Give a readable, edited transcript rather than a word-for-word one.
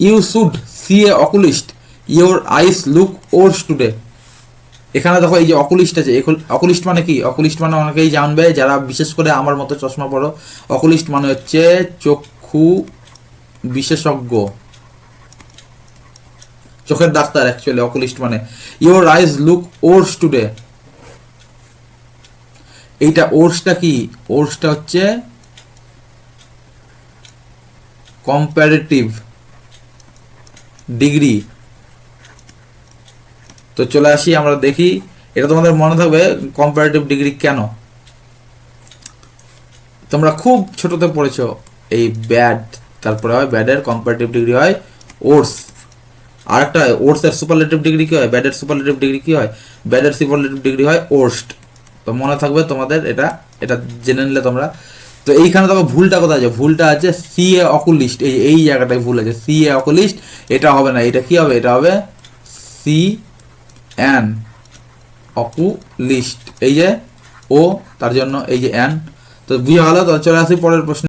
You should see a oculist, your eyes look worse today. এখানে দেখো এই যে অকুলিস্ট আছে, অকুলিস্ট মানে কি? অকুলিস্ট মানে অনেকেই জানবে যারা বিশেষ করে আমার মতো চশমা পড়ো। অকুলিস্ট মানে হচ্ছে চক্ষু বিশেষজ্ঞ, চোখের ডাক্তার অ্যাকচুয়ালি অকুলিস্ট মানে। Your eyes look worse today, এইটা ওর্সটা কি? ওর্সটা হচ্ছে কম্পারেটিভ ডিগ্রি। তো চলে আসি আমরা দেখি, এটা তোমাদের মনে থাকবে কম্পারেটিভ ডিগ্রি কেন। তোমরা খুব ছোটতে পড়েছো এই ব্যাড, তারপরে হয় ব্যাডের কম্পারেটিভ ডিগ্রি হয় ওর্স। আরেকটা ওর্সের সুপারলেটিভ ডিগ্রি কি হয়? ব্যাডের সুপারলেটিভ ডিগ্রি কি হয়? ব্যাডের সুপারলেটিভ ডিগ্রি হয় ওর্স্ট। তো মনে থাকবে তোমাদের, এটা এটা জেনে নিলে তোমরা। তো এইখানে দেখো ভুলটা কোথায় আছে? ভুলটা আছে সি এ অকুলিস্ট, এই জায়গাটায় ভুল আছে। সি এ অকুলিস্ট এটা হবে না, এটা কি হবে? এটা হবে সি অ্যান অকুলিস্ট, এই যে ও, তার জন্য এই যে অ্যান। তো বুঝে গেল। তো চলে আসি পরের প্রশ্ন।